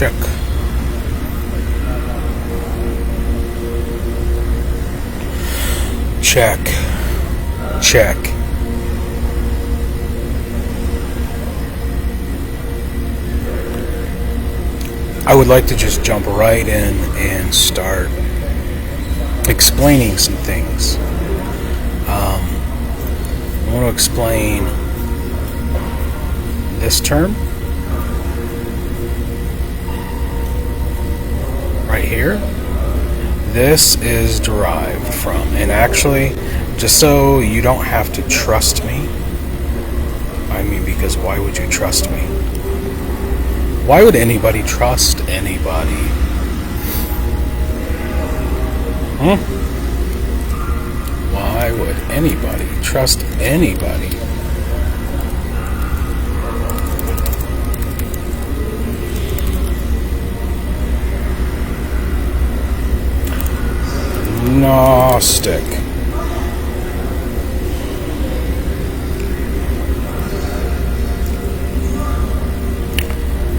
check. Check. Check. I would like to just jump right in and start explaining some things. I want to explain this term right here. This is derived from, and actually, just so you don't have to trust me, I mean, because why would you trust me? Why would anybody trust anybody? Why would anybody trust anybody? Gnostic.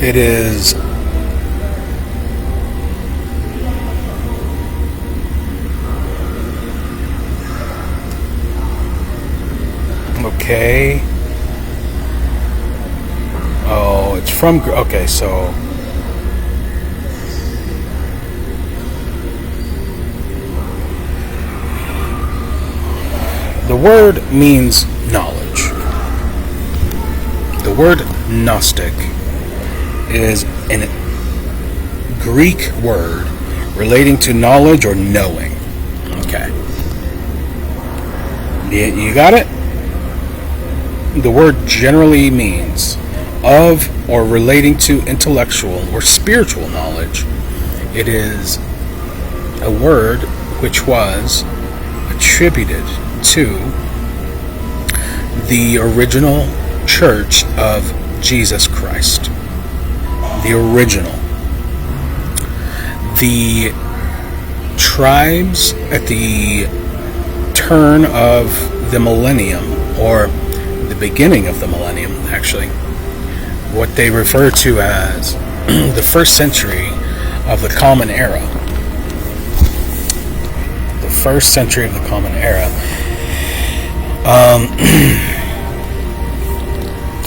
It is okay. Oh, it's from, okay, so the word means knowledge. The word Gnostic is a Greek word relating to knowledge or knowing. Okay. You got it? The word generally means of or relating to intellectual or spiritual knowledge. It is a word which was attributed to the original Church of Jesus Christ. The original. The tribes at the turn of the millennium, or the beginning of the millennium, actually, what they refer to as the first century of the Common Era. The first century of the Common Era.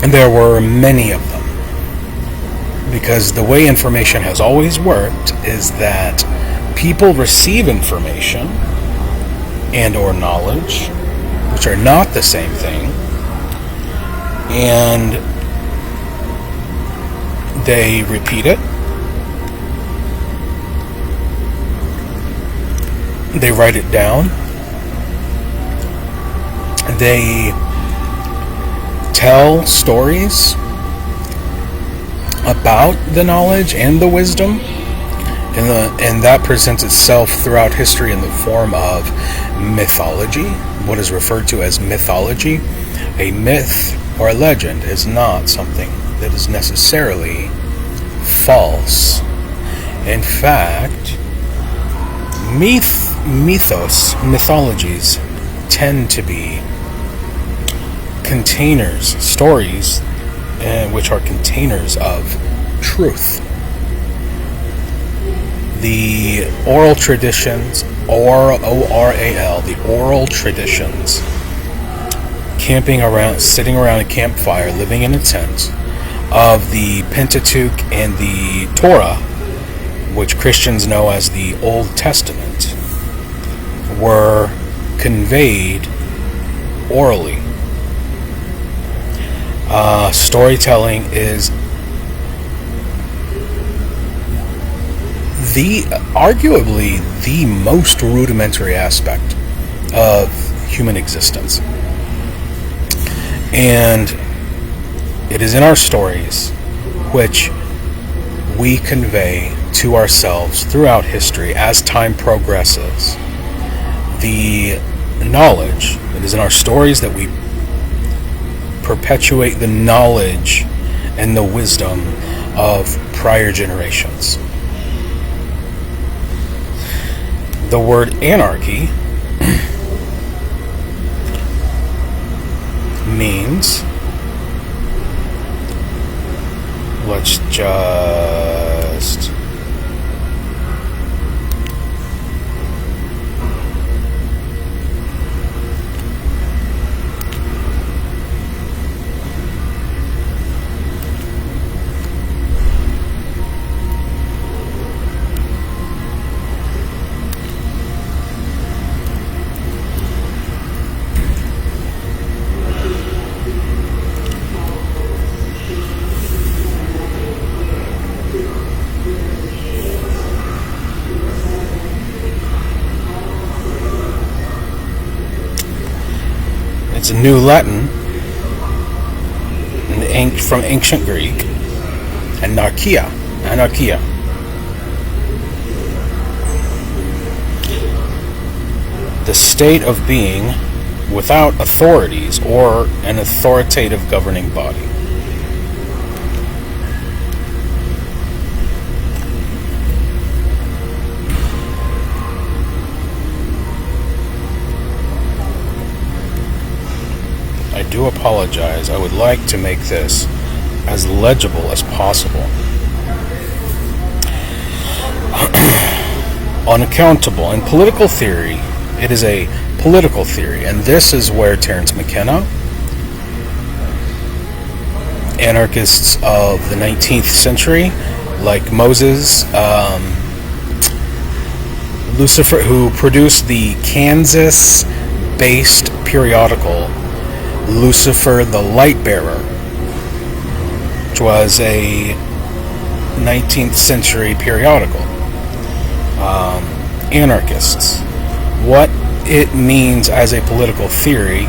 And there were many of them. Because the way information has always worked is that people receive information and or knowledge, which are not the same thing, and they repeat it, they write it down, they tell stories about the knowledge and the wisdom, and that presents itself throughout history in the form of mythology, what is referred to as mythology. A myth or a legend is not something that is necessarily false. In fact, mythologies tend to be containers, stories, which are containers of truth. The oral traditions, O-R-A-L, the oral traditions, camping around, sitting around a campfire, living in a tent, of the Pentateuch and the Torah, which Christians know as the Old Testament, were conveyed orally. Storytelling is arguably the most rudimentary aspect of human existence. And it is in our stories which we convey to ourselves throughout history as time progresses. The knowledge that is in our stories, that we perpetuate the knowledge and the wisdom of prior generations. The word anarchy means, let's just list. It's New Latin, from ancient Greek, and anarchia. The state of being without authorities or an authoritative governing body. I do apologize. I would like to make this as legible as possible. Unaccountable. In political theory, it is a political theory, and this is where Terence McKenna, anarchists of the 19th century, like Moses, Lucifer, who produced the Kansas-based periodical Lucifer the Light Bearer, which was a 19th century periodical. Anarchists. What it means as a political theory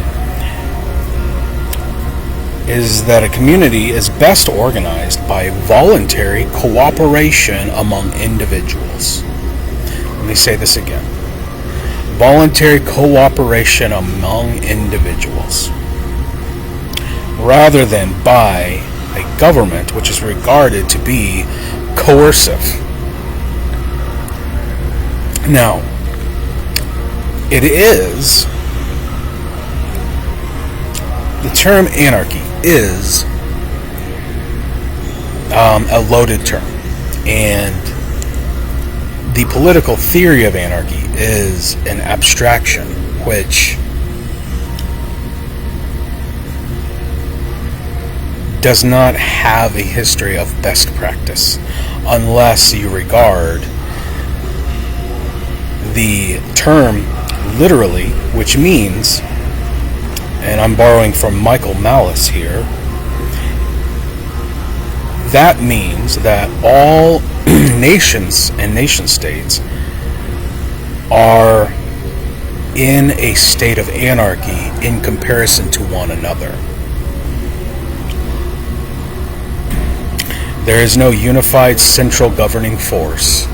is that a community is best organized by voluntary cooperation among individuals. Let me say this again. Voluntary cooperation among individuals, rather than by a government which is regarded to be coercive. Now, it is, the term anarchy is a loaded term, and the political theory of anarchy is an abstraction which does not have a history of best practice unless you regard the term literally, which means, and I'm borrowing from Michael Malice here, that means that all nations and nation states are in a state of anarchy in comparison to one another. There is no unified central governing force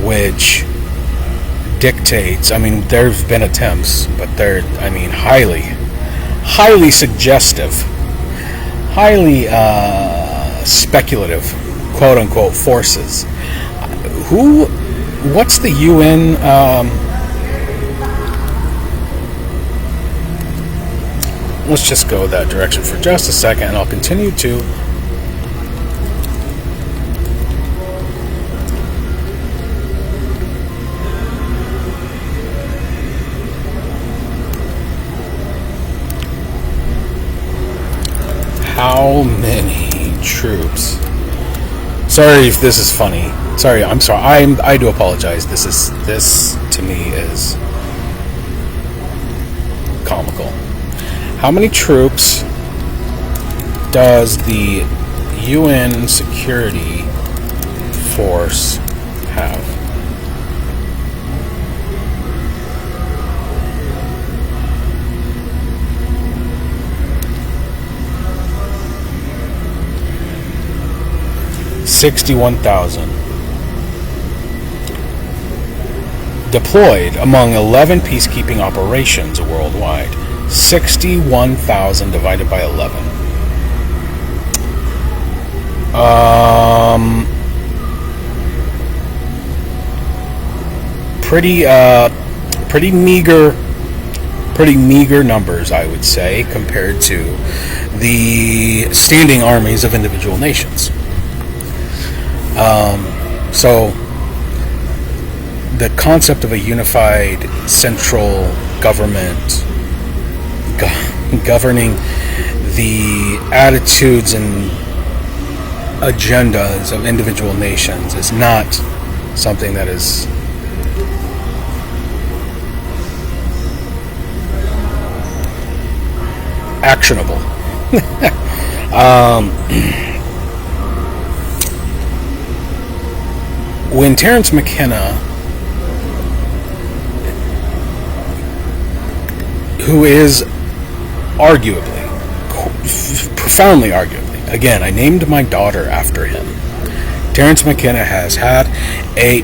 which dictates. I mean, there have been attempts, but they're, highly suggestive, highly speculative, quote-unquote, forces. What's the UN, let's just go that direction for just a second, and I'll continue to how many troops? Sorry if this is funny. I'm sorry. I do apologize. This to me is comical. How many troops does the UN Security Force have? $61,000. Deployed among 11 peacekeeping operations worldwide. 61,000 divided by 11. Pretty meager numbers, I would say, compared to the standing armies of individual nations. So the concept of a unified central government governing the attitudes and agendas of individual nations is not something that is actionable. When Terence McKenna, who is arguably, profoundly arguably, again, I named my daughter after him. Terence McKenna has had a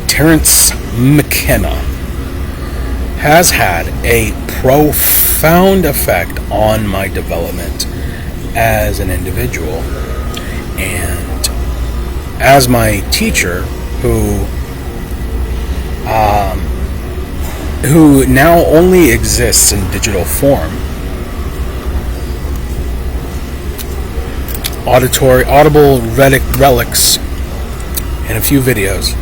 profound effect on my development as an individual, and as my teacher, who now only exists in digital form. Audible relics and a few videos.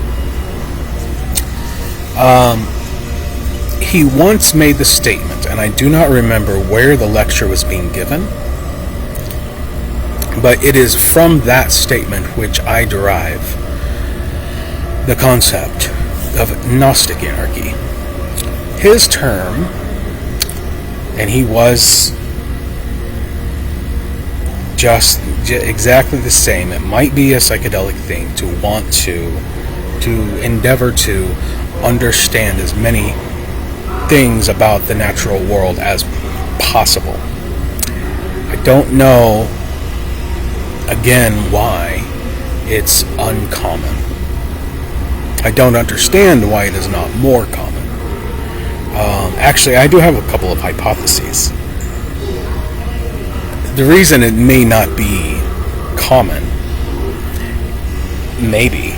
He once made the statement, and I do not remember where the lecture was being given, but it is from that statement which I derive the concept of Gnostic anarchy. His term, and he was just exactly the same. It might be a psychedelic thing to want to endeavor to understand as many things about the natural world as possible. I don't know, again, why it's uncommon. I don't understand why it is not more common. Actually, I do have a couple of hypotheses. The reason it may not be common, maybe,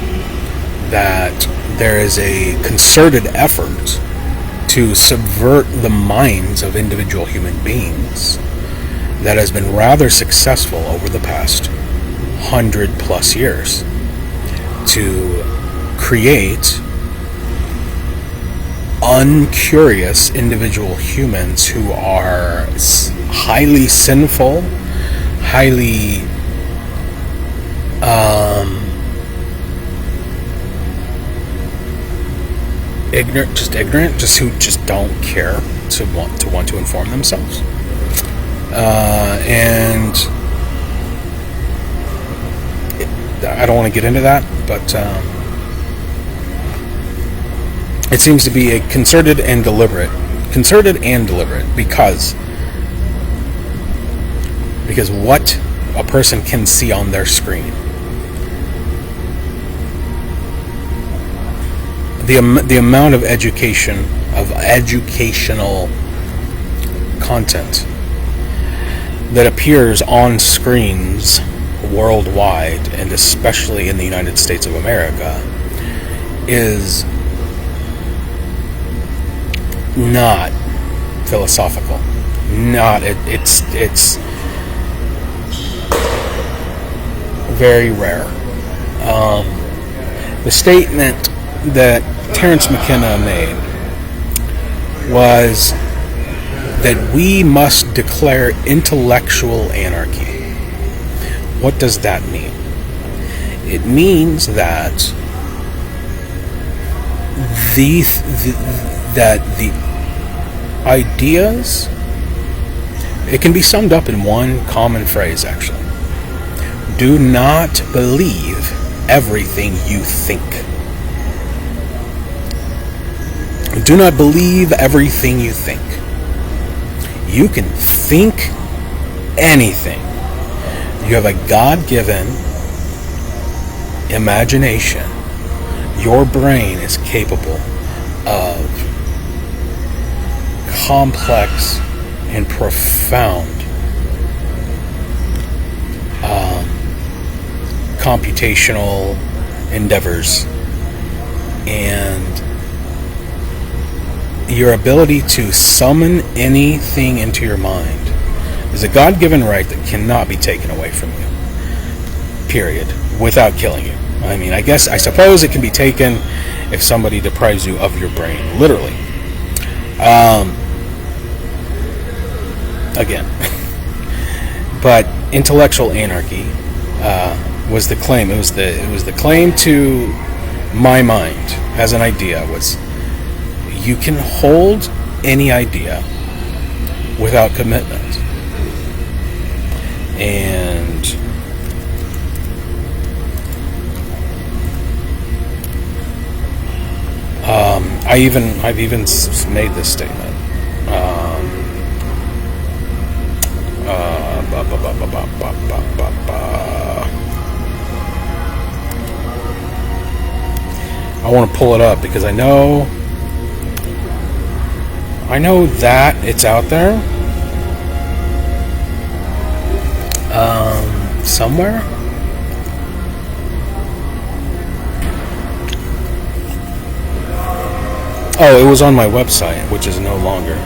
that there is a concerted effort to subvert the minds of individual human beings that has been rather successful over the past 100+ years to create uncurious individual humans who are highly sinful, highly ignorant, who just don't care to want to inform themselves, and I don't want to get into that, but it seems to be a concerted and deliberate, because what a person can see on their screen, the amount of educational content that appears on screens worldwide, and especially in the United States of America, is not philosophical. It's very rare. The statement that Terence McKenna made was that we must declare intellectual anarchy. What does that mean? It means that the ideas, it can be summed up in one common phrase, actually. Do not believe everything you think. Do not believe everything you think. You can think anything. You have a God-given imagination. Your brain is capable of complex and profound computational endeavors, and your ability to summon anything into your mind is a God-given right that cannot be taken away from you, period, without killing you. I mean, I suppose it can be taken if somebody deprives you of your brain, literally. Again. But intellectual anarchy was the claim. It was the claim to my mind as an idea was you can hold any idea without commitment. And I've even made this statement. I want to pull it up because I know that it's out there somewhere. Oh, it was on my website, which is no longer.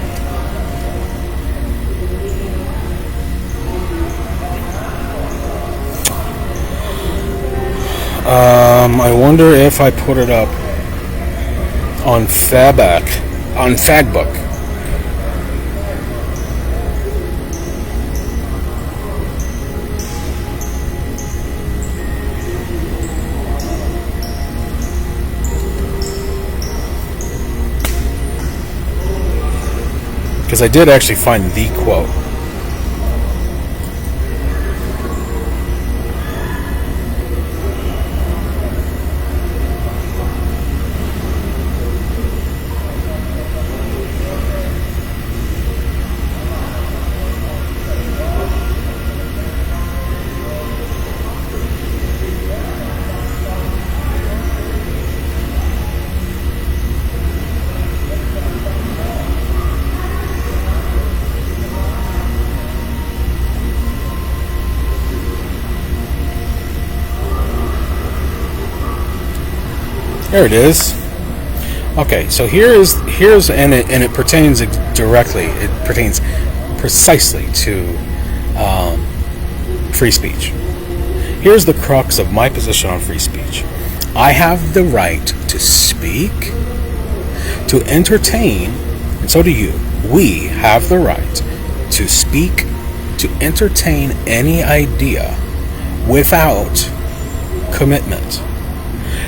I wonder if I put it up on Fagbook. Because I did actually find the quote. There it is. Okay, so here's and it pertains directly. It pertains precisely to free speech. Here's the crux of my position on free speech. I have the right to speak, to entertain, and so do you. We have the right to speak, to entertain any idea without commitment.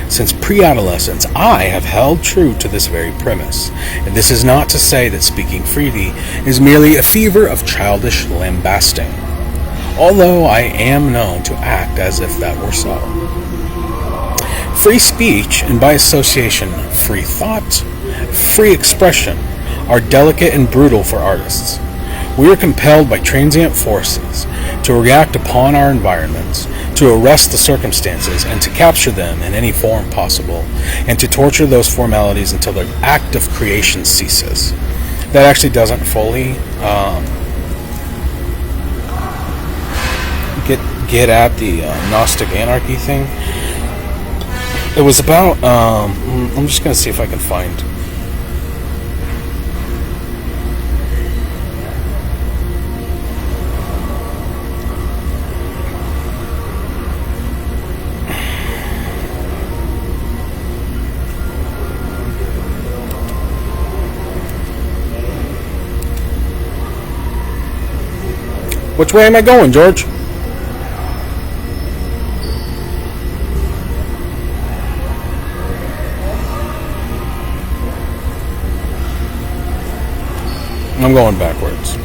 Since pre-adolescence, I have held true to this very premise. And this is not to say that speaking freely is merely a fever of childish lambasting, although I am known to act as if that were so. Free speech, and by association, free thought, free expression, are delicate and brutal for artists. We are compelled by transient forces to react upon our environments, to arrest the circumstances, and to capture them in any form possible, and to torture those formalities until the act of creation ceases. That actually doesn't fully get at the Gnostic anarchy thing. It was about, I'm just going to see if I can find... Which way am I going, George? I'm going backwards.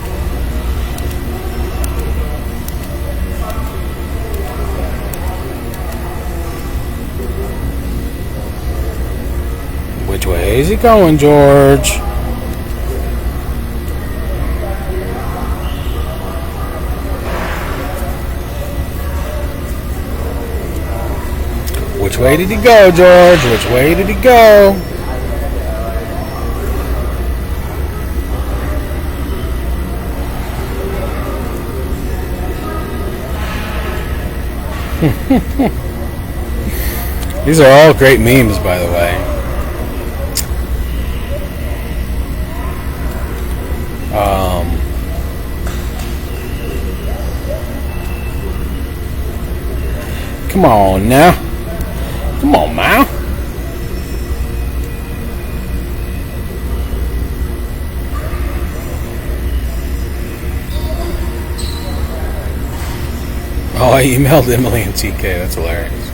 Which way is he going, George? Which way did he go, George? Which way did he go? These are all great memes, by the way. Come on now. Come on, man. Oh, I emailed Emily and TK. That's hilarious.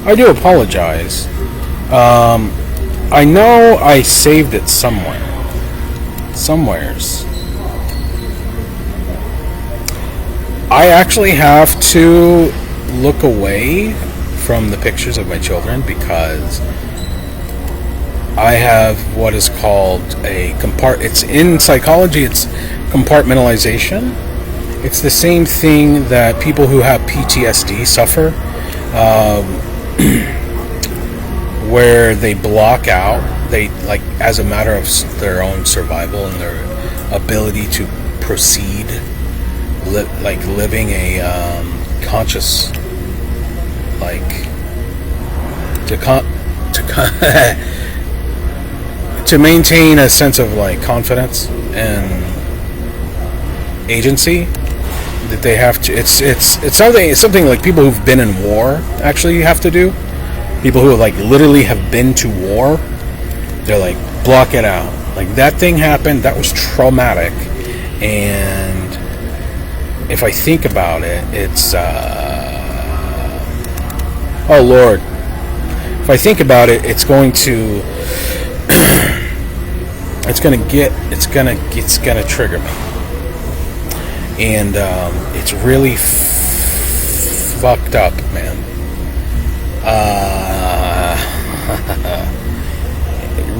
I do apologize. I know I saved it somewheres. I actually have to look away from the pictures of my children because I have what is called it's in psychology, it's compartmentalization. It's the same thing that people who have PTSD suffer, where they block out, as a matter of their own survival and their ability to proceed, living a conscious, to maintain a sense of confidence and agency. That they have to. It's something like people who've been in war actually have to do. People who literally have been to war, they're block it out. That thing happened. That was traumatic, and if I think about it, it's oh Lord. If I think about it, it's going to it's gonna trigger me. And it's really fucked up, man.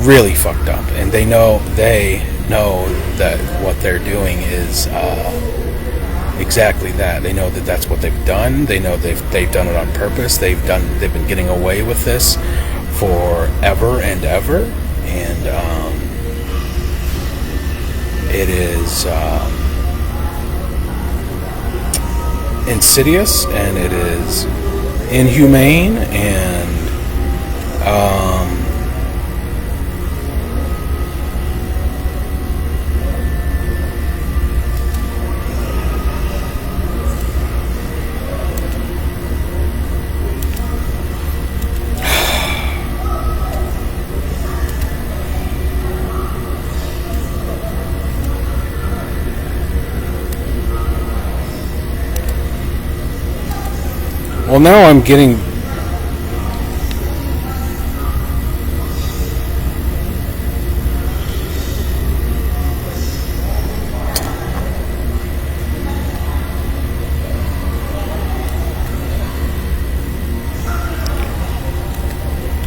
Really fucked up, and they know that what they're doing is exactly that. They know that that's what they've done. They know they've done it on purpose. They've been getting away with this forever and ever, and it is. Insidious, and it is inhumane, and well, now I'm getting.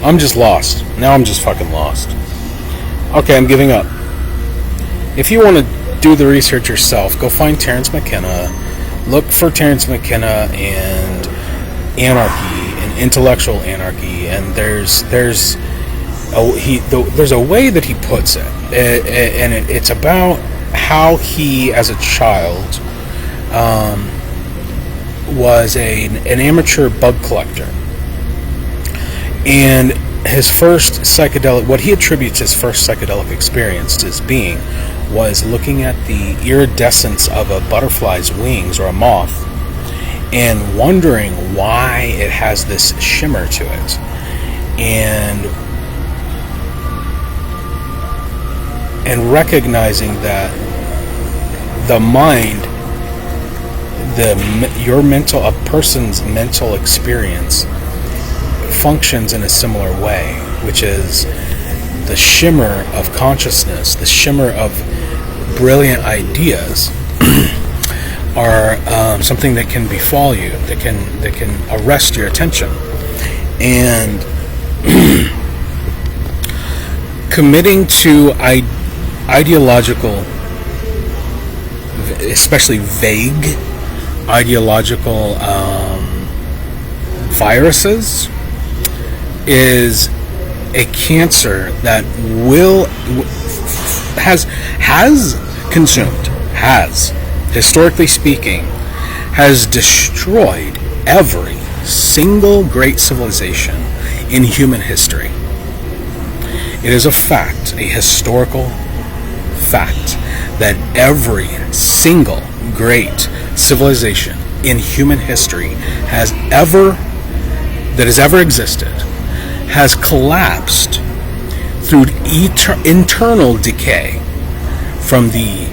I'm just lost. Now I'm just fucking lost. Okay, I'm giving up. If you want to do the research yourself, go find Terence McKenna. Look for Terence McKenna and anarchy and intellectual anarchy, and there's a way that he puts it, and it's about how he, as a child, was an amateur bug collector, and his first what he attributes his first psychedelic experience as being was looking at the iridescence of a butterfly's wings or a moth, and wondering why it has this shimmer to it, and recognizing that the mind, a person's mental experience functions in a similar way, which is the shimmer of consciousness, the shimmer of brilliant ideas are something that can befall you, that can arrest your attention, and committing to ideological, especially vague ideological viruses, is a cancer that historically speaking, has destroyed every single great civilization in human history. It is a fact, a historical fact, that every single great civilization in human history that has ever existed has collapsed through internal decay from the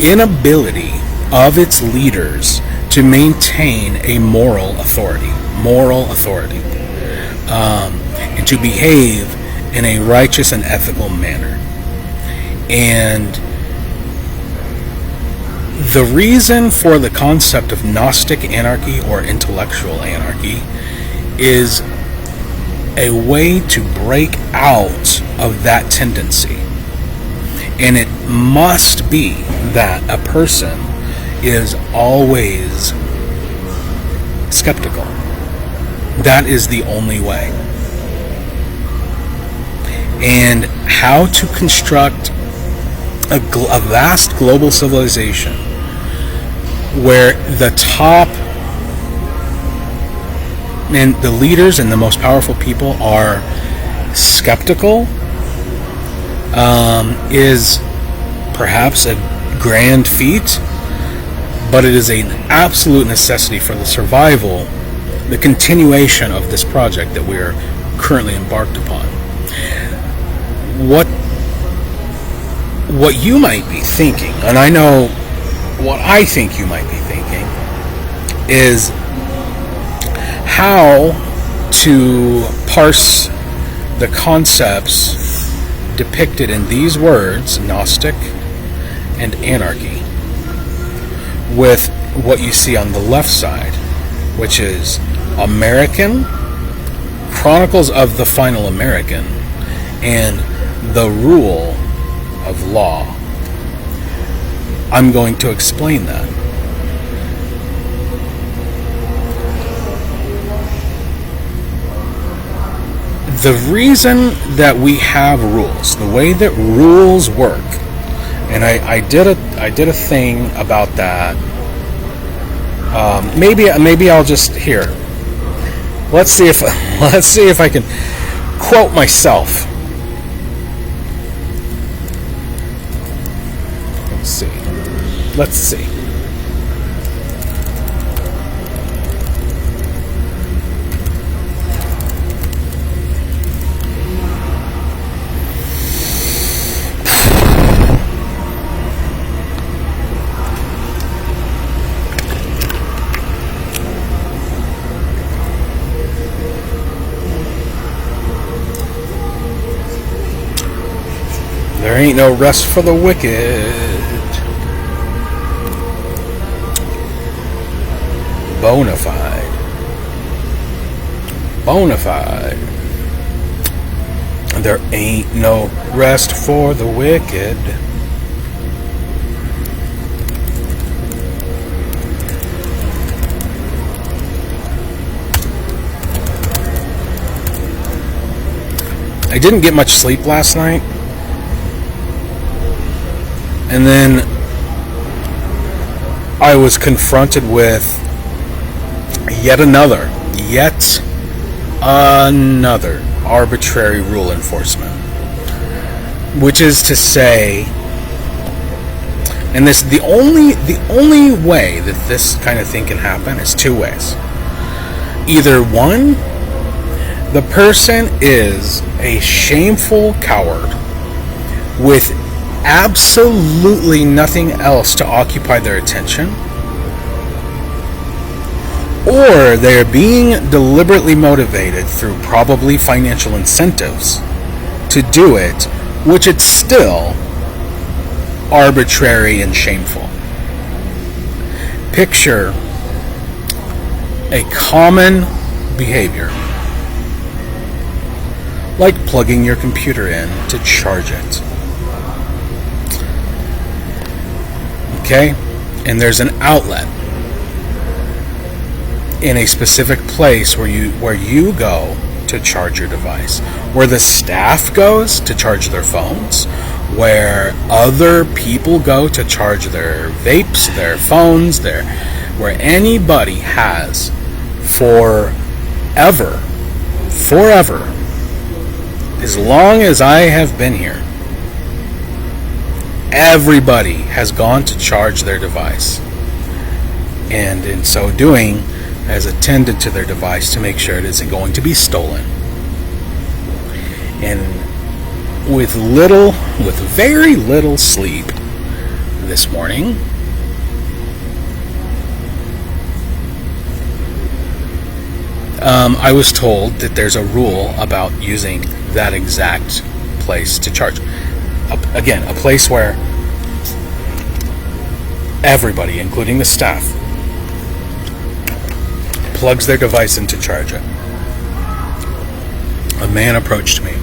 inability of its leaders to maintain a moral authority, and to behave in a righteous and ethical manner. And the reason for the concept of Gnostic anarchy or intellectual anarchy is a way to break out of that tendency. And it must be that a person is always skeptical. That is the only way. And how to construct a vast global civilization where the top and the leaders and the most powerful people are skeptical is perhaps a grand feat, but it is an absolute necessity for the survival, the continuation of this project that we are currently embarked upon. What you might be thinking, and I know what I think you might be thinking, is how to parse the concepts depicted in these words, Gnostic and anarchy, with what you see on the left side, which is American, Chronicles of the Final American, and the Rule of Law. I'm going to explain that. The reason that we have rules, the way that rules work, and I did a thing about that. Maybe I'll just here. Let's see if I can quote myself. Let's see. There ain't no rest for the wicked. Bona fide. There ain't no rest for the wicked. I didn't get much sleep last night. And then I was confronted with yet another arbitrary rule enforcement. Which is to say, and this the only way that this kind of thing can happen is two ways. Either one, the person is a shameful coward with absolutely nothing else to occupy their attention, or they're being deliberately motivated through probably financial incentives to do it, which it's still arbitrary and shameful. Picture a common behavior like plugging your computer in to charge it. Okay? And there's an outlet in a specific place where you go to charge your device, where the staff goes to charge their phones, where other people go to charge their vapes, their phones, where anybody has forever, as long as I have been here, everybody has gone to charge their device, and in so doing has attended to their device to make sure it isn't going to be stolen. And with very little sleep this morning, I was told that there's a rule about using that exact place to charge. Again, a place where everybody, including the staff, plugs their device in to charge it. A man approached me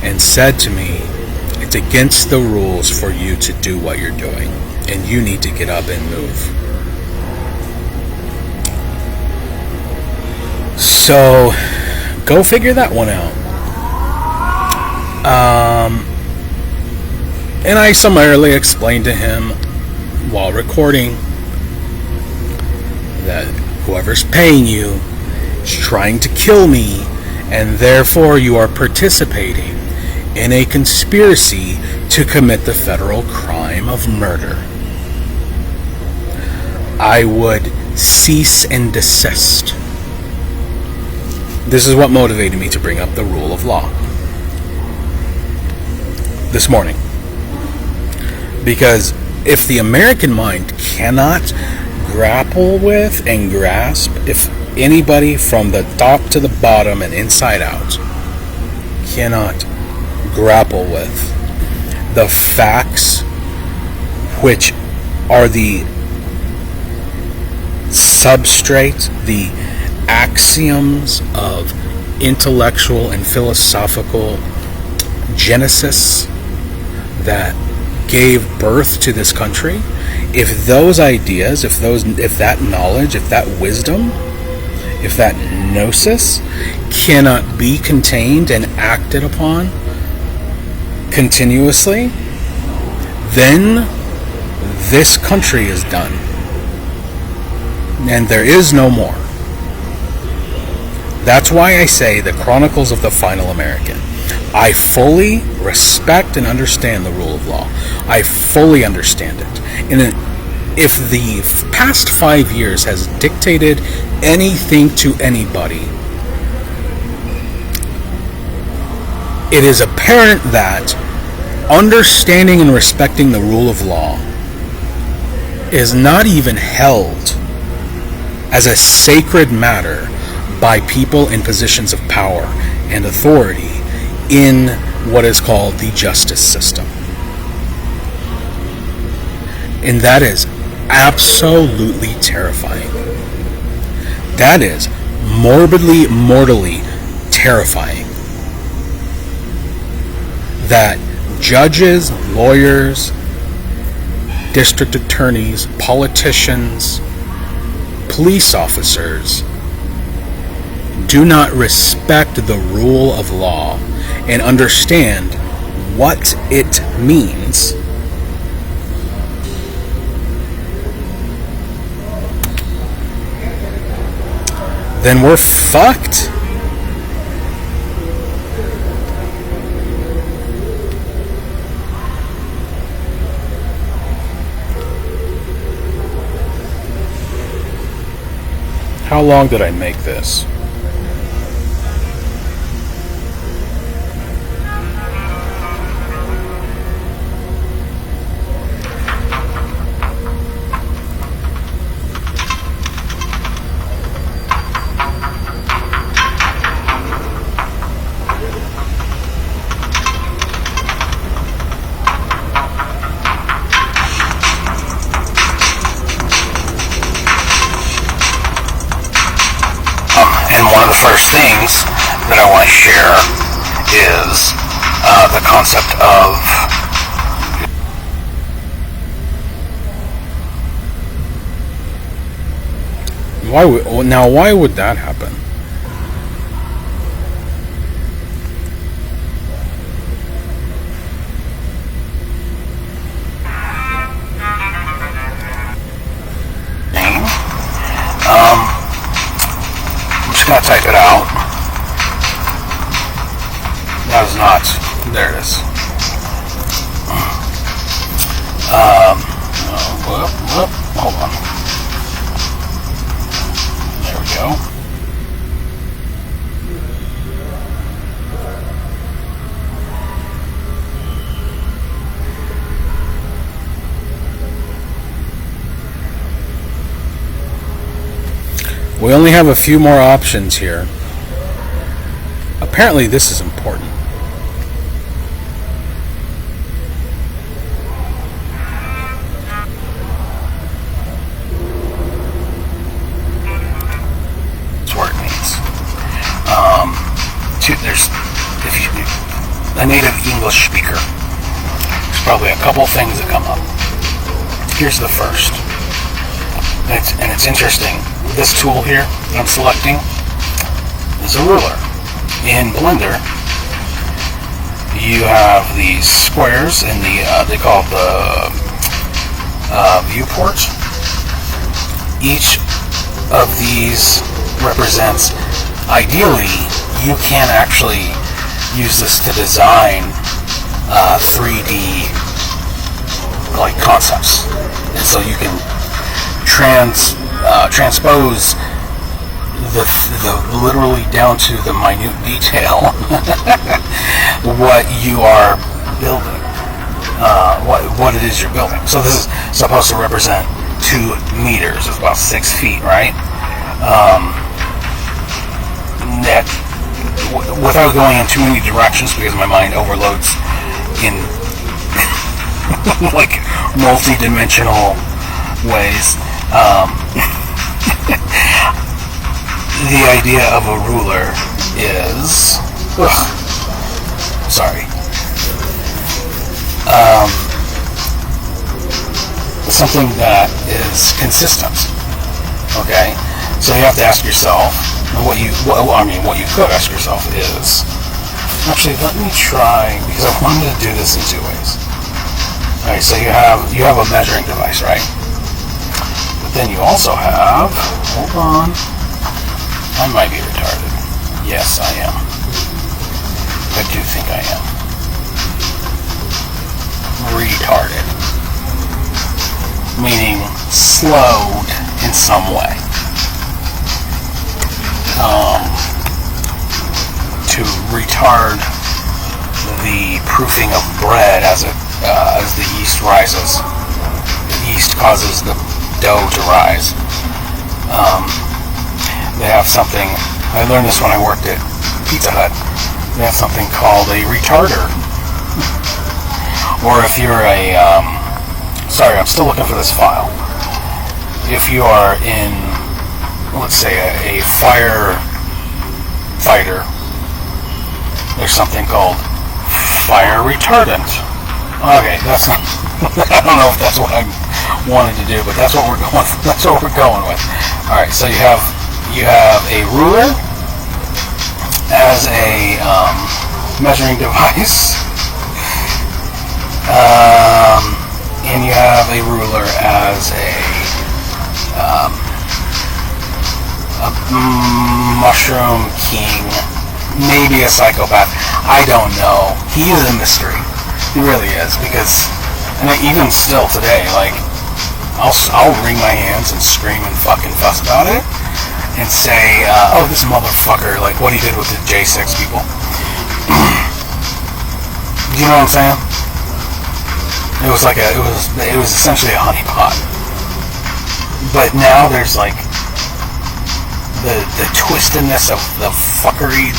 and said to me, "It's against the rules for you to do what you're doing, and you need to get up and move." So, go figure that one out. And I summarily explained to him while recording that whoever's paying you is trying to kill me, and therefore you are participating in a conspiracy to commit the federal crime of murder. I would cease and desist. This is what motivated me to bring up the rule of law this morning. Because if the American mind cannot grapple with and grasp, if anybody from the top to the bottom and inside out cannot grapple with the facts, which are the substrate, the axioms of intellectual and philosophical genesis that gave birth to this country, if those ideas, if that knowledge, if that wisdom, if that gnosis cannot be contained and acted upon continuously, then this country is done. And there is no more. That's why I say the Chronicles of the Final American. I fully respect and understand the rule of law. I fully understand it. And if the past 5 years has dictated anything to anybody, it is apparent that understanding and respecting the rule of law is not even held as a sacred matter by people in positions of power and authority in what is called the justice system. And that is absolutely terrifying. That is morbidly, mortally terrifying. That judges, lawyers, district attorneys, politicians, police officers do not respect the rule of law and understand what it means, then we're fucked. How long did I make this? First things that I want to share is the concept of why would that happen? I'm going to type it out. That is not. There it is. Hold on. There we go. We only have a few more options here. Apparently this is important. That's what it means. There's, if you're a native English speaker, there's probably a couple things that come up. Here's the first. And it's interesting. This tool here that I'm selecting is a ruler. In Blender, you have these squares in the, they call it the viewport. Each of these represents, ideally, you can actually use this to design 3D like concepts. And so you can transpose the literally down to the minute detail what you are building, what it is you're building. So this is supposed to represent 2 meters. It's about 6 feet, right? That without going in too many directions, because my mind overloads in like multi-dimensional ways. The idea of a ruler is something that is consistent. Okay, so you have to ask yourself what you could ask yourself is, actually, let me try, because I wanted to do this in 2 ways. All right, so you have a measuring device, right? But then you also have, hold on. I might be retarded. Yes, I am. I do think I am. Retarded. Meaning slowed in some way. To retard the proofing of bread as the yeast rises. The yeast causes the dough to rise. They have something, I learned this when I worked at Pizza Hut, they have something called a retarder. Or if you're sorry, I'm still looking for this file. If you are in, let's say, a firefighter, there's something called fire retardant. Okay, that's not, I don't know if that's what I wanted to do, but that's what we're going with. Alright, so you have a ruler as a measuring device, and you have a ruler as a mushroom king, maybe a psychopath. I don't know. He is a mystery. He really is, because, and even still today, like, I'll wring my hands and scream and fucking fuss about it. And say, oh, this motherfucker, like what he did with the J6 people. Do you know what I'm saying? It was like it was essentially a honeypot. But now there's like the twistedness of the fuckery.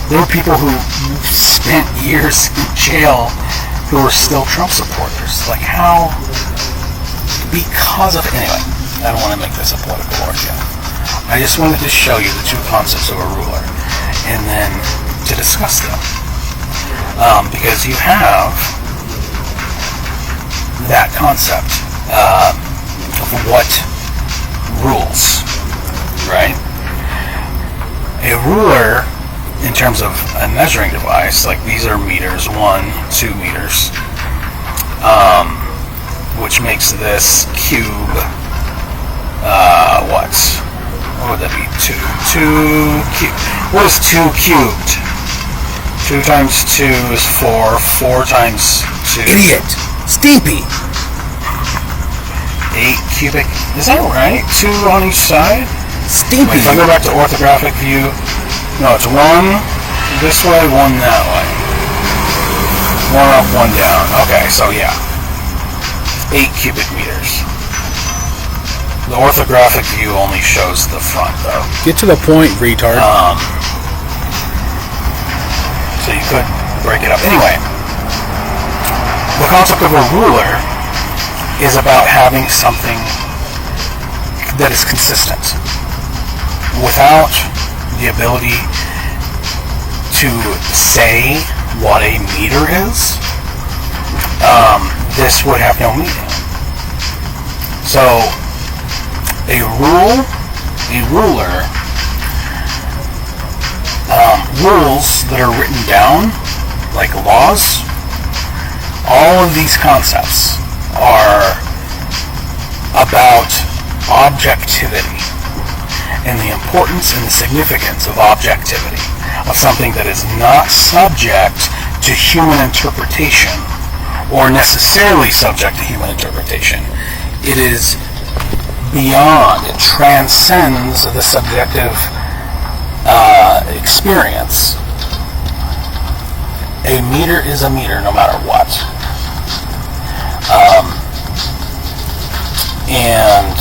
There were people who spent years in jail who were still Trump supporters. Like how? Because of, anyway, I don't want to make this a political ordeal. I just wanted to show you the 2 concepts of a ruler, and then to discuss them. Because you have that concept of what rules, right? A ruler, in terms of a measuring device, like these are meters, 1, 2 meters, which makes this cube, what would that be? 2 cubed. What is 2 cubed? 2 times 2 is 4. 4 times 2. Idiot! Steepy! cubic. Is that right? 2 on each side? Stinky. Wait, if I go back to orthographic view, no, it's 1 this way, 1 that way. 1 up, 1 down. Okay, so yeah. 8 cubic meters. The orthographic view only shows the front, though. Get to the point, retard. So you could break it up. Anyway, the concept of a ruler is about having something that is consistent. Without the ability to say what a meter is, this would have no meaning. So, a ruler, rules that are written down, like laws, all of these concepts are about objectivity and the importance and the significance of objectivity, of something that is not subject to human interpretation or necessarily subject to human interpretation. It is beyond, it transcends the subjective experience. A meter is a meter no matter what. And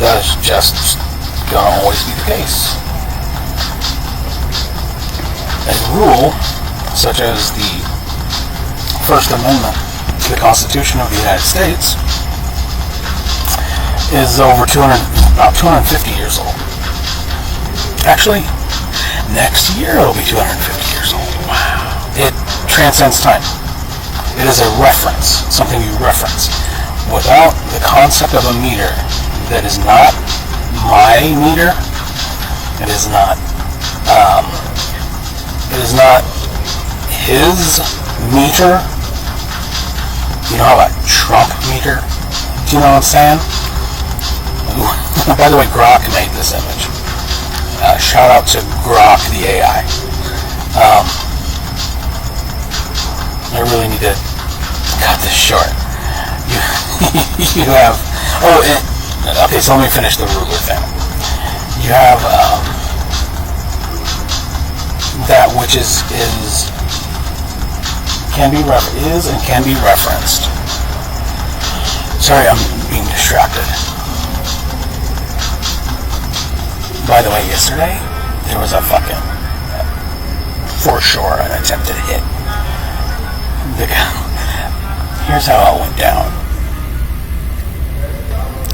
that is just going to always be the case. A rule, such as the First Amendment to the Constitution of the United States, is over about 250 years old. Actually, next year it'll be 250 years old. Wow. It transcends time. It is a reference, something you reference. Without the concept of a meter that is not my meter, it is not his meter. You know how a Trump meter? Do you know what I'm saying? By the way, Grok made this image. Shout out to Grok, the AI. I really need to cut this short. You have... okay, so let me finish the ruler thing. You have that which is and can be referenced. Sorry, I'm being distracted. By the way, yesterday, there was a fucking, for sure, an attempted hit. Here's how it went down.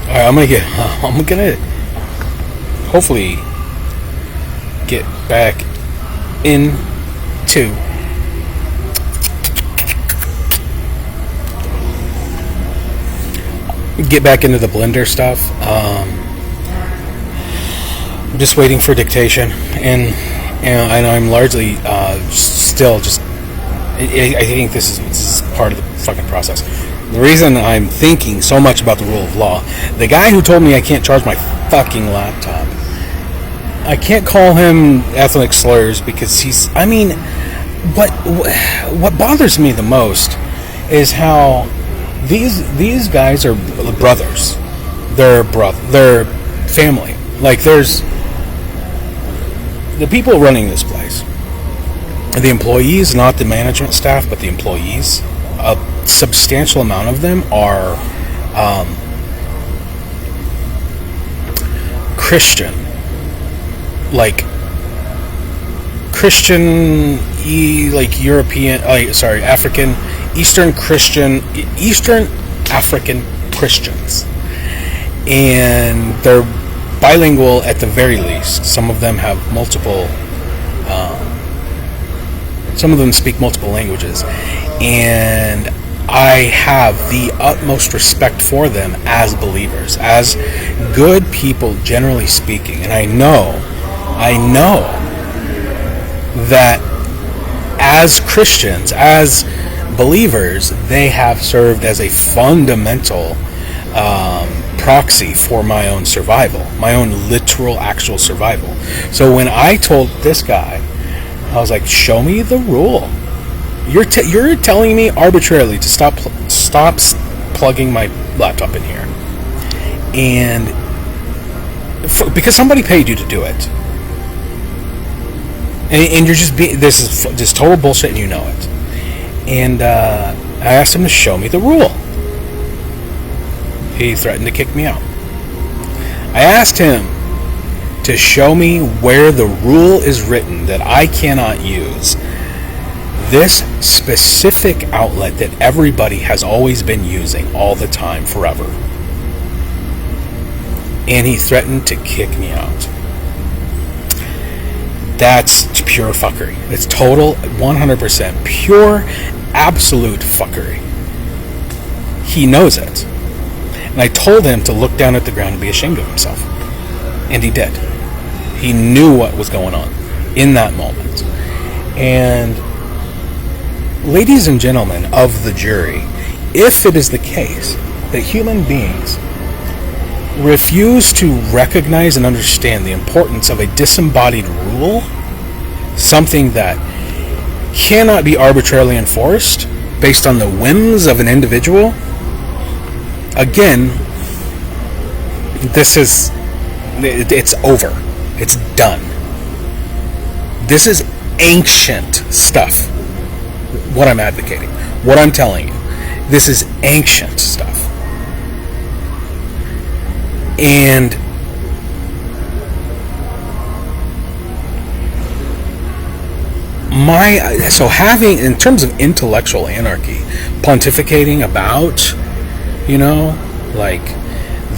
Alright, I'm gonna hopefully get back into the Blender stuff. I'm just waiting for dictation, and I'm largely still just. I think this is part of the fucking process. The reason I'm thinking so much about the rule of law, the guy who told me I can't charge my fucking laptop, I can't call him ethnic slurs because he's. I mean, what bothers me the most is how these guys are brothers. They're family. Like there's the people running this place. The employees, not the management staff, but the employees. A substantial amount of them are Christian, like Christian, like European, African, Eastern African Christians, and they're bilingual at the very least. Some of them have multiple. Some of them speak multiple languages, and I have the utmost respect for them as believers, as good people, generally speaking. And I know that as Christians, as believers, they have served as a fundamental proxy for my own survival, my own literal, actual survival. So when I told this guy, I was like, show me the rule. You're telling me arbitrarily to stop plugging my laptop in here. And because somebody paid you to do it, and you're just this is just total bullshit, and you know it. And I asked him to show me the rule. He threatened to kick me out. I asked him to show me where the rule is written that I cannot use this specific outlet that everybody has always been using all the time, forever. And he threatened to kick me out. That's pure fuckery. It's total, 100% pure, absolute fuckery. He knows it. And I told him to look down at the ground and be ashamed of himself. And he did. He knew what was going on in that moment. And ladies and gentlemen of the jury, if it is the case that human beings refuse to recognize and understand the importance of a disembodied rule, something that cannot be arbitrarily enforced based on the whims of an individual, again, it's over. It's done. This is ancient stuff. What I'm advocating, what I'm telling you, this is ancient stuff. And having, in terms of intellectual anarchy, pontificating about, like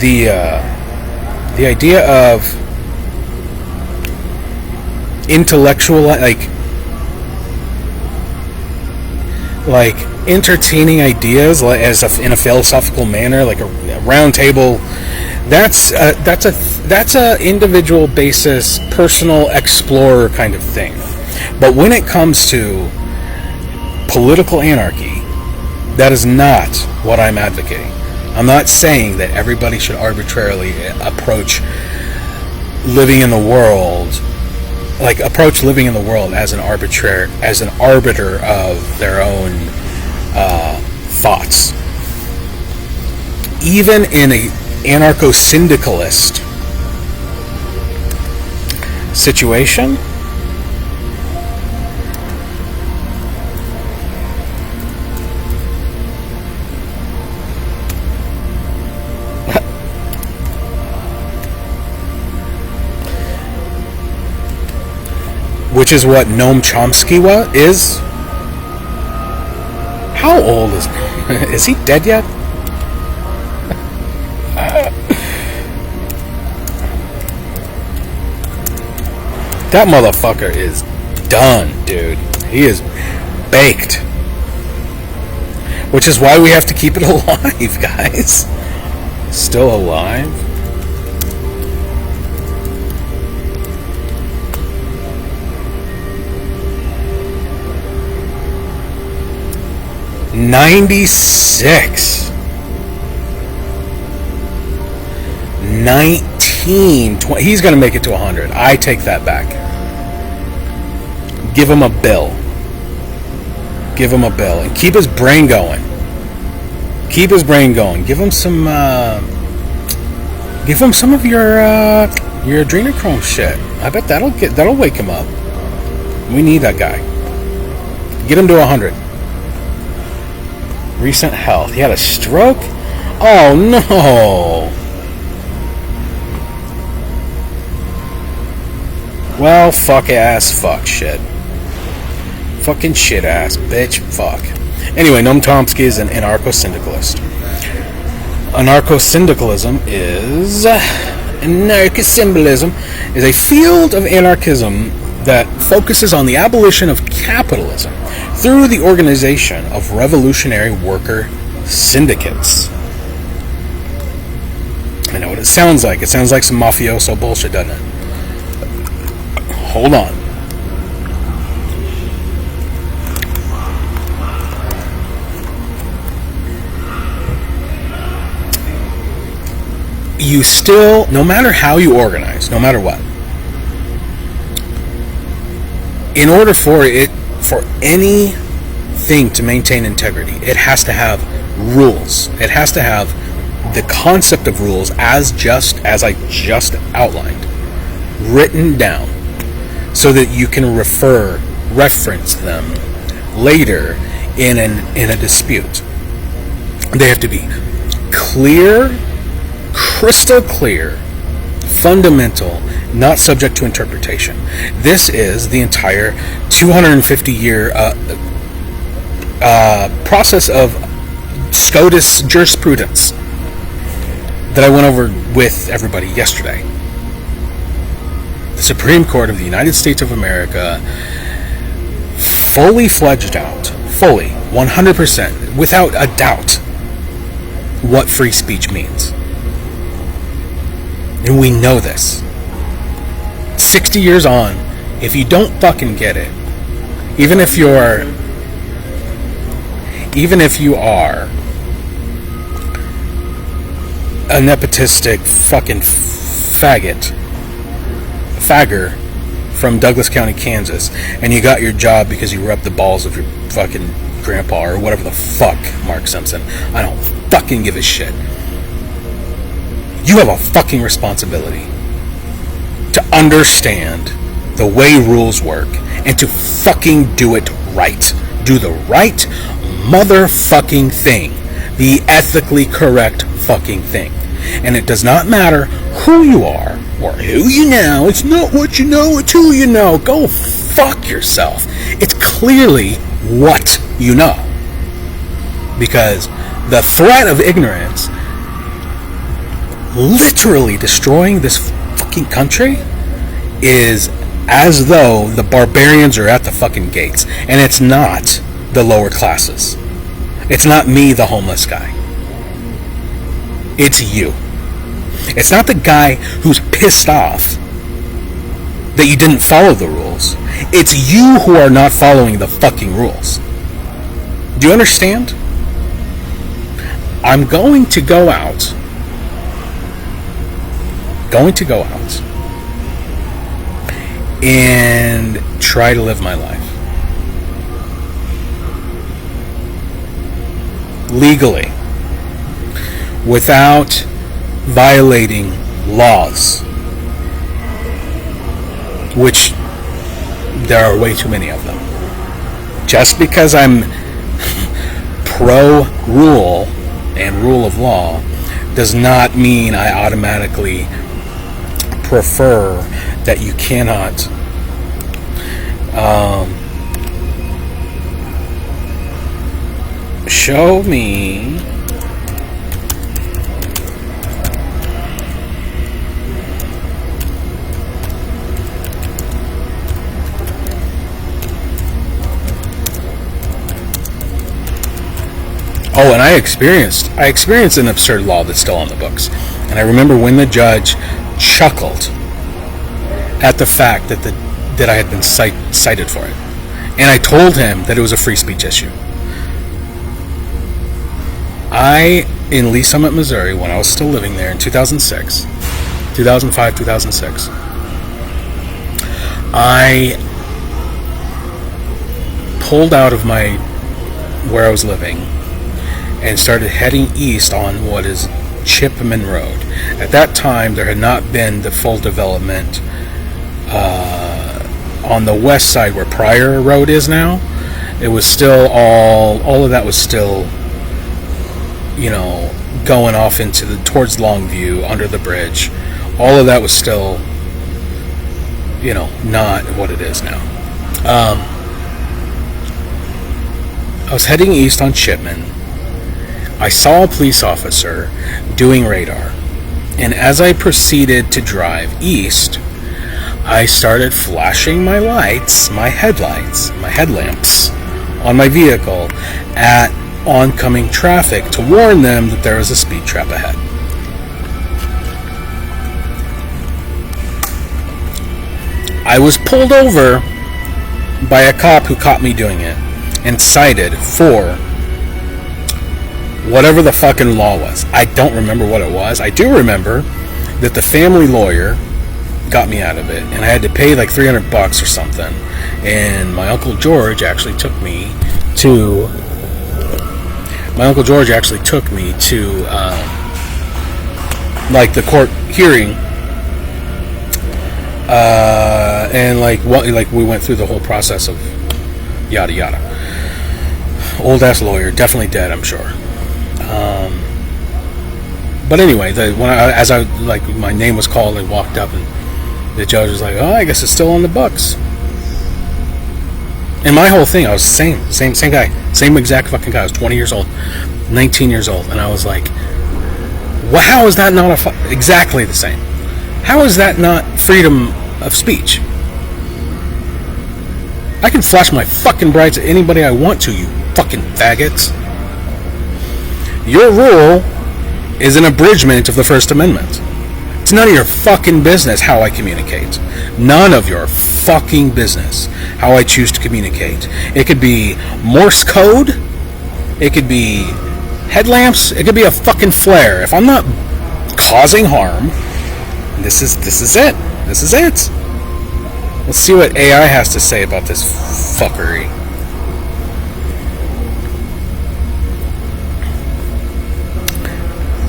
the idea of intellectual, like entertaining ideas as in a philosophical manner, like a round table. That's a individual basis, personal explorer kind of thing. But when it comes to political anarchy, that is not what I'm advocating. I'm not saying that everybody should arbitrarily approach living in the world as an arbiter of their own thoughts. Even in a anarcho-syndicalist situation, which is what Noam Chomsky is. How old is he dead yet? That motherfucker is done, dude. He is baked. Which is why we have to keep it alive, guys. Still alive? $96. 19, 20. He's going to make it to 100. I take that back. Give him a bill. Give him a bill. And keep his brain going. Keep his brain going. Give him some of your adrenochrome shit. I bet that'll wake him up. We need that guy. Get him to 100. Recent health. He had a stroke? Oh no. Well, fuck shit. Fucking shit ass bitch fuck. Anyway, Noam Chomsky is an anarcho-syndicalist. Anarcho-syndicalism is a field of anarchism that focuses on the abolition of capitalism through the organization of revolutionary worker syndicates. I know what it sounds like. It sounds like some mafioso bullshit, doesn't it? Hold on. You still, no matter how you organize, no matter what, in order for anything to maintain integrity, it has to have rules. It has to have the concept of rules as I just outlined, written down, so that you can reference them later in a dispute. They have to be clear, crystal clear, fundamental, not subject to interpretation. This is the entire 250-year process of SCOTUS jurisprudence that I went over with everybody yesterday. The Supreme Court of the United States of America, fully fledged out, 100%, without a doubt, what free speech means. And we know this. 60 years on, if you don't fucking get it, even if you are a nepotistic fucking fagger from Douglas County, Kansas, and you got your job because you rubbed the balls of your fucking grandpa or whatever the fuck, Mark Simpson. I don't fucking give a shit. You have a fucking responsibility to understand the way rules work and to fucking do it right. Do the right motherfucking thing. The ethically correct fucking thing. And it does not matter who you are or who you know. It's not what you know, it's who you know. Go fuck yourself. It's clearly what you know. Because the threat of ignorance literally destroying this fucking country is as though the barbarians are at the fucking gates. And it's not the lower classes. It's not me, the homeless guy. It's you. It's not the guy who's pissed off that you didn't follow the rules. It's you who are not following the fucking rules. Do you understand? I'm going to go out. And try to live my life legally, without violating laws, which there are way too many of them. Just because I'm pro-rule and rule of law does not mean I automatically prefer that you cannot show me and I experienced an absurd law that's still on the books. And I remember when the judge chuckled at the fact that I had been cited for it. And I told him that it was a free speech issue. In Lee Summit, Missouri, when I was still living there in 2005, 2006, I pulled out of where I was living and started heading east on what is Chipman Road. At that time, there had not been the full development on the west side where Pryor Road is now. It was still all of that was still, going off towards Longview under the bridge. All of that was still, not what it is now. I was heading east on Chipman. I saw a police officer doing radar, and as I proceeded to drive east, I started flashing my headlamps on my vehicle at oncoming traffic to warn them that there was a speed trap ahead. I was pulled over by a cop who caught me doing it and cited for whatever the fucking law was. I don't remember what it was. I do remember that the family lawyer got me out of it, and I had to pay like $300 or something. And my Uncle George actually took me to like the court hearing, and like we went through the whole process of yada yada. Old ass lawyer, definitely dead, I'm sure. But anyway, as my name was called, I walked up and the judge was like, "Oh, I guess it's still on the books." And my whole thing, I was the same guy, same exact fucking guy. I was 20 years old, 19 years old, and I was like, well, how is that not exactly the same? How is that not freedom of speech? I can flash my fucking brights at anybody I want to, you fucking faggots. Your rule is an abridgment of the First Amendment. It's none of your fucking business how I communicate. None of your fucking business how I choose to communicate. It could be Morse code. It could be headlamps. It could be a fucking flare. If I'm not causing harm, this is it. This is it. Let's see what AI has to say about this fuckery.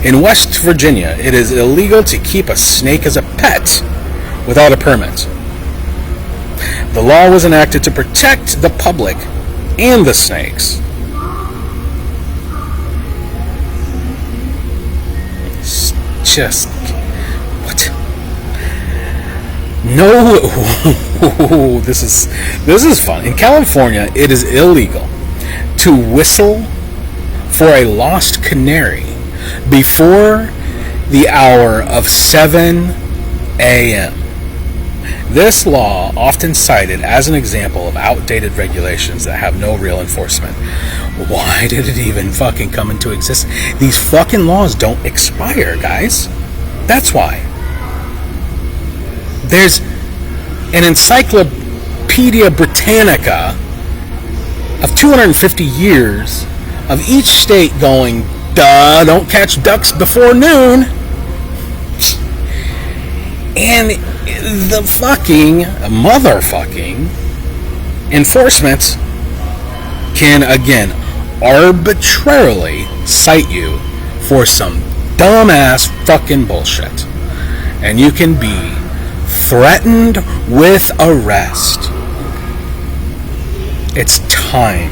In West Virginia, it is illegal to keep a snake as a pet without a permit. The law was enacted to protect the public and the snakes. It's just what? No, this is fun. In California, it is illegal to whistle for a lost canary before the hour of 7 a.m. This law, often cited as an example of outdated regulations that have no real enforcement. Why did it even fucking come into existence? These fucking laws don't expire, guys. That's why. There's an Encyclopedia Britannica of 250 years of each state going, duh, don't catch ducks before noon. And the fucking motherfucking enforcement can, again, arbitrarily cite you for some dumbass fucking bullshit. And you can be threatened with arrest. It's time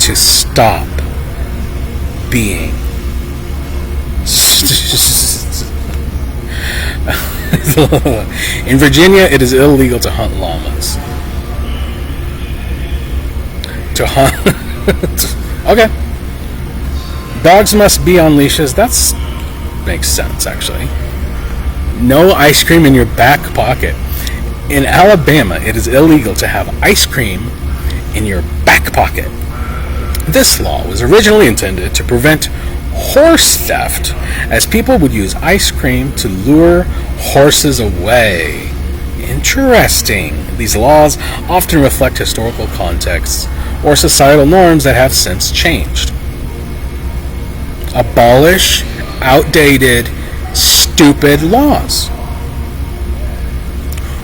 to stop being in Virginia, it is illegal to hunt llamas. To hunt. Okay. Dogs must be on leashes. That's makes sense, actually. No ice cream in your back pocket. In Alabama, it is illegal to have ice cream in your back pocket. This law was originally intended to prevent horse theft, as people would use ice cream to lure horses away. Interesting. These laws often reflect historical contexts or societal norms that have since changed. Abolish outdated, stupid laws.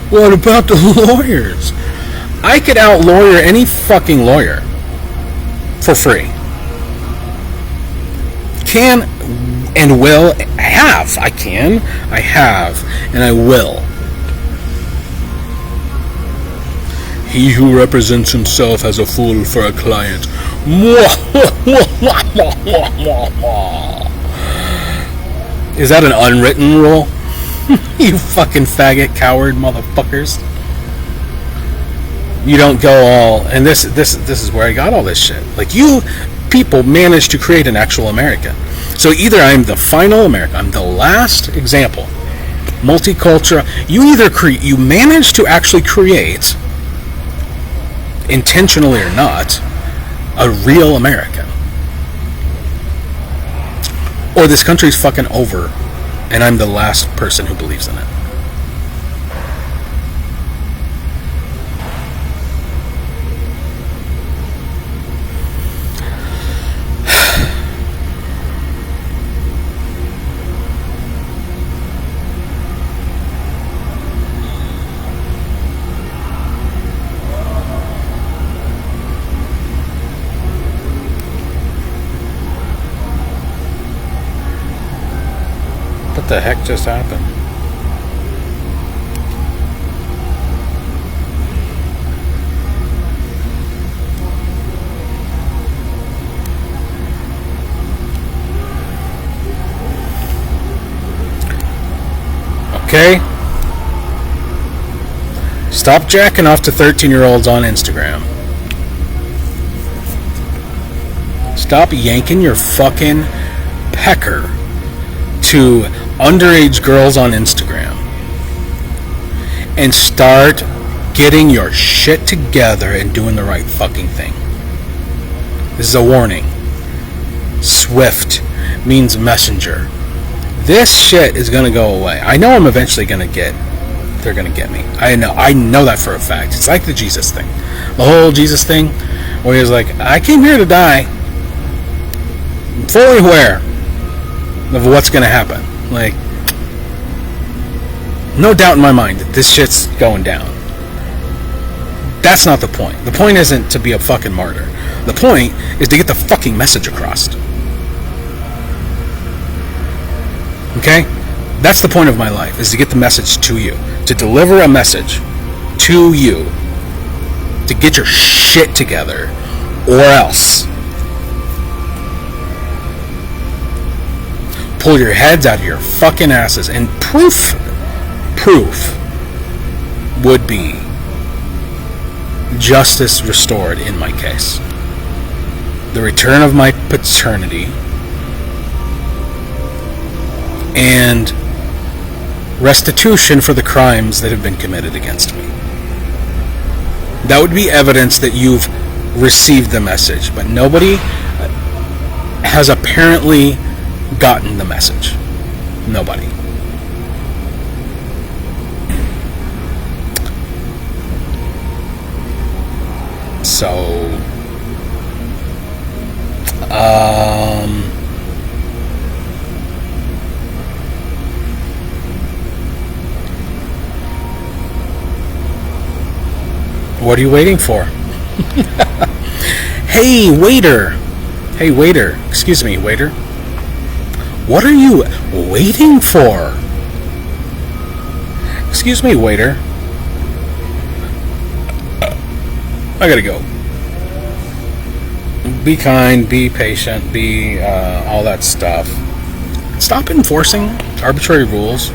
What about the lawyers? I could out-lawyer any fucking lawyer for free. Can and will have. I can, I have, and I will. He who represents himself as a fool for a client. Is that an unwritten rule? You fucking faggot, coward motherfuckers. You don't go all, and this is where I got all this shit. Like, you people managed to create an actual America. So either I'm the final America, I'm the last example, multicultural. You either you manage to actually create, intentionally or not, a real America, or this country's fucking over, and I'm the last person who believes in it. What the heck just happened? Okay? Stop jacking off to 13-year-olds on Instagram. Stop yanking your fucking pecker to underage girls on Instagram. And start getting your shit together and doing the right fucking thing. This is a warning. Swift means messenger. This shit is gonna go away. I know I'm eventually gonna they're gonna get me. I know that for a fact. It's like the Jesus thing. The whole Jesus thing, where he was like, I came here to die. I'm fully aware of what's gonna happen. Like, no doubt in my mind that this shit's going down. That's not the point. The point isn't to be a fucking martyr. The point is to get the fucking message across. Okay? That's the point of my life, is to get the message to you. To deliver a message to you. To get your shit together. Or else. Pull your heads out of your fucking asses. And proof would be justice restored in my case. The return of my paternity. And restitution for the crimes that have been committed against me. That would be evidence that you've received the message, but nobody has apparently gotten the message. Nobody. So, what are you waiting for? Hey, waiter. Excuse me, waiter. What are you waiting for? Excuse me, waiter. I gotta go. Be kind, be patient, be all that stuff. Stop enforcing arbitrary rules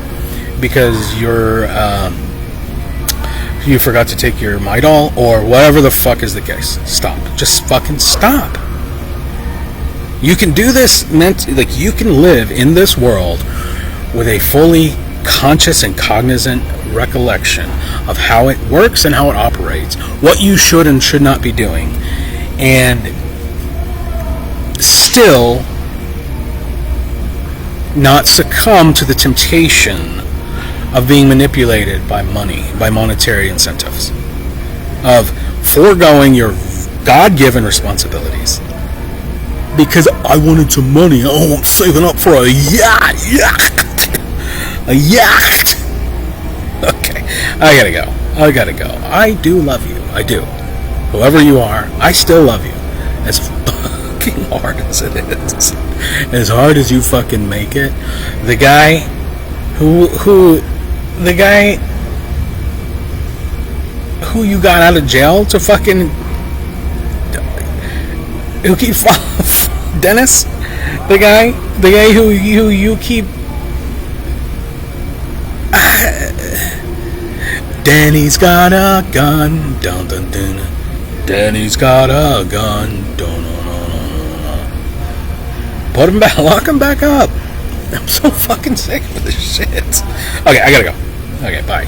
because you forgot to take your Midol or whatever the fuck is the case. Stop. Just fucking stop. You can do this, like you can live in this world with a fully conscious and cognizant recollection of how it works and how it operates, what you should and should not be doing, and still not succumb to the temptation of being manipulated by money, by monetary incentives, of foregoing your God-given responsibilities. Because I wanted some money, I'm saving up for a yacht. A yacht. Okay, I gotta go. I do love you. I do. Whoever you are, I still love you. As fucking hard as it is. As hard as you fucking make it. The guy who you got out of jail to fucking, who keeps Dennis, the guy who you keep. Danny's got a gun, dun dun dun. Danny's got a gun, dun dun dun dun. Put him back, lock him back up. I'm so fucking sick of this shit. Okay, I gotta go. Okay, bye.